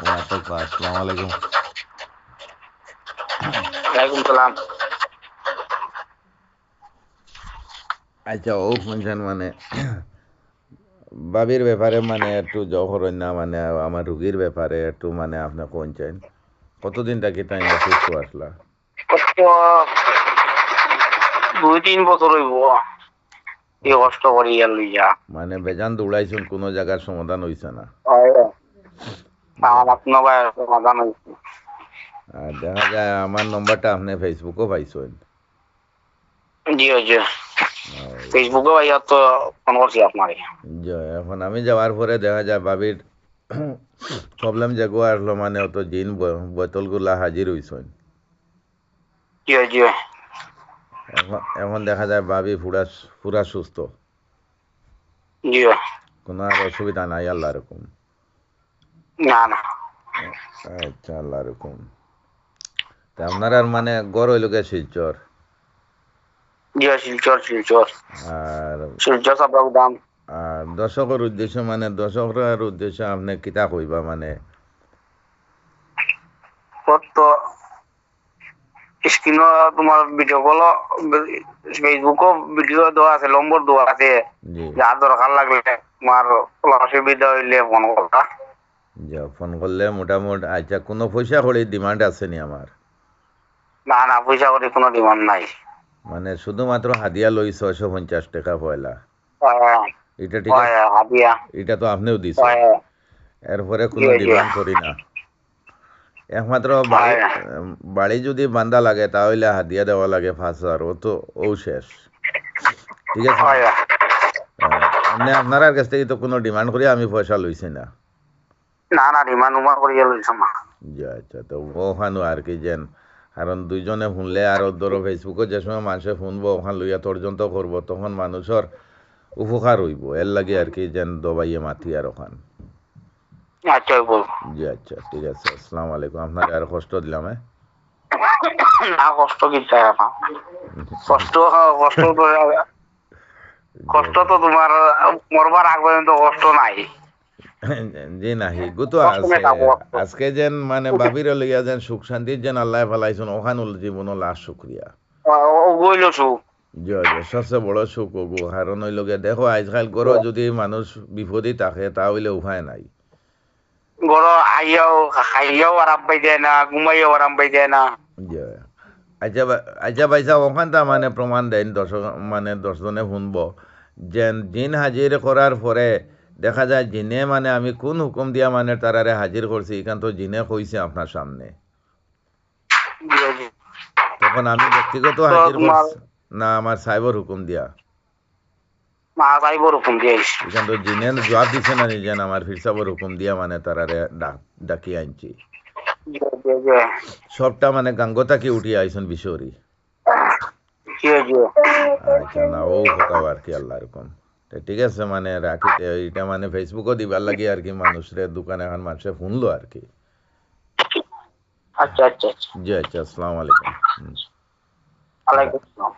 আসসালামু আলাইকুম। ওয়ালাইকুম সালাম। আচ্ছা, ও শুনছেন মানে বাবির ব্যাপারে মানে একটু জহরেন না মানে আমার রুগীর ব্যাপারে একটু মানে আপনি কোনছেন কতদিন থাকি তাই অসুস্থ আসলা? কষ্ট 2-3 বছর হইব এই অসুস্থ কষ্ট করি আর লইয়া। মানে বেজান দৌড়াইছুন, কোনো জায়গার সমাধান হইছে না। আমার আপনার ভাই সমাধান হয়েছে। আর দেখা যায় আমার নম্বরটা আপনি ফেসবুকও পাইছেন। জি জি, ফেসবুকে ভাইয়া তো ফোন করছি আপনারে। এখন আমি যাওয়ার পরে দেখা যায় বাবির প্রবলেম যেগুলো আসলো মানে অত জিন বোতলগুলা হাজির হইছেন। জি জি এখন দেখা যায় বাবি পুরা পুরা সুস্থ, জি, কোনো আর অসুবিধা নাই আল্লাহ রকম। না না, আচ্ছা, আল্লাহ রকম। তা আপনার আর মানে গড় হইল গে শিলচর। জি শিলচর শিলচর আর শিলচর সাপড়া দাম। আর দর্শকের উদ্দেশ্য মানে দর্শকের উদ্দেশ্য আপনি কিতা কইবা মানে? তো স্ক্রিন তোমার ভিডিও কল ফেসবুকও ভিডিও দেওয়া আছে, নম্বর দেওয়া আছে। জি যার দরকার লাগলে তোমার অসুবিধা হইলে ফোন করবা। যা ফোন করলে মোটামুটি। আচ্ছা, কোনো পয়সা কড়ি ডিমান্ড আছে নি আমার? না না, পয়সা করে কোনো ডিমান্ড নাই। মানে শুধুমাত্র হাদিয়া লই 650 টাকা পয়লা, হ্যাঁ, এটা ঠিক আছে? হাদিয়া। এটা তো আপনিও দিছেন, এরপরে জি কোনো জি, ডিমান্ড করি না। একমাত্র বাড়ি বাড়ি যদি বান্ধা লাগে তাহলে হাদিয়া দেওয়া লাগে 5,000, ও তো ও শেষ। ঠিক আছে? এমনি আপনার কাছ থেকে তো কোনো ডিমান্ড করে আমি পয়সা লইছি না। না না, ডিমান্ড উমান্ড করিয়া লইছ না। যে আচ্ছা, তো ওখানো আর কি যেন, কারণ দুইজনে শুনলে আর ধরো ফেসবুকে যে সময় মানুষে শুনবো ওখান লইয়া তর্জন্ত করবো তখন মানুষের উপকার হইব, এর লাগে আর কি যেন দবাইয়ে মাতি আর ওখান। আচ্ছা বল। জি আচ্ছা, ঠিক আছে। আসসালামু আলাইকুম। আপনার আর কষ্ট দিলাম। না, কষ্ট কিনতে না, কষ্ট কষ্ট তো কষ্ট তো তোমার মরবার আগ পর্যন্ত কষ্ট নাই। জি না, হিগু তো কষ্ট আছে। নেই থাকবো কষ্ট। আজকে যেন মানে বাবির লইয়া যেন সুখ শান্তির যেন আল্লাহ ফেলাইছেন ওখান জীবন লাশ শুক্রিয়া। ও গইল সুখ। জয় জয়, সবচেয়ে বড় সুখ ওগো। কারণ ওই লোকে দেখো আজকাল গরো যদি মানুষ বিপদে থাকে তাহলে উপায় নাই। গড় আইয়াও খাইয়াও আরাম পাই যায় না, ঘুমাইয়াও আরাম পাই যায় না। জয়। আচ্ছা আচ্ছা ভাইসা ওখানটা মানে প্রমাণ দেন দর্শক মানে দর্শনে শুনবো যেন জিন হাজির করার পরে দেখা যায় জিনে মানে আমি কোন হুকুম দিয়া মানে তারারে হাজির করছি এখান তো জিনে কইছে আপনার সামনে, তখন আমি ব্যক্তিগত তো হাজির তোমার করছি না আমার সাহেবর হুকুম দিয়া? মা যাইবর হুকুম দিয়েছ। এখান তো জিনে জবাব দিছে না নিজেন আমার ফিরসাবর হুকুম দিয়া মানে তারারে ডাকি আনছি। সবটা মানে গাঙ্গতা কি উঠিয়ে আইসন বিশরি। আচ্ছা, না ও কোথাও আর কি আল্লাহ এরকম। তো ঠিক আছে মানে রাখি, এটা মানে ফেসবুকও দিবার লাগে আর কি, মানুষের দোকানে এখন মানুষে শুনলো আর কি। আচ্ছা আচ্ছা আচ্ছা, জি আচ্ছা, আসসালামু আলাইকুম। ওয়ালাইকুম আসসালাম।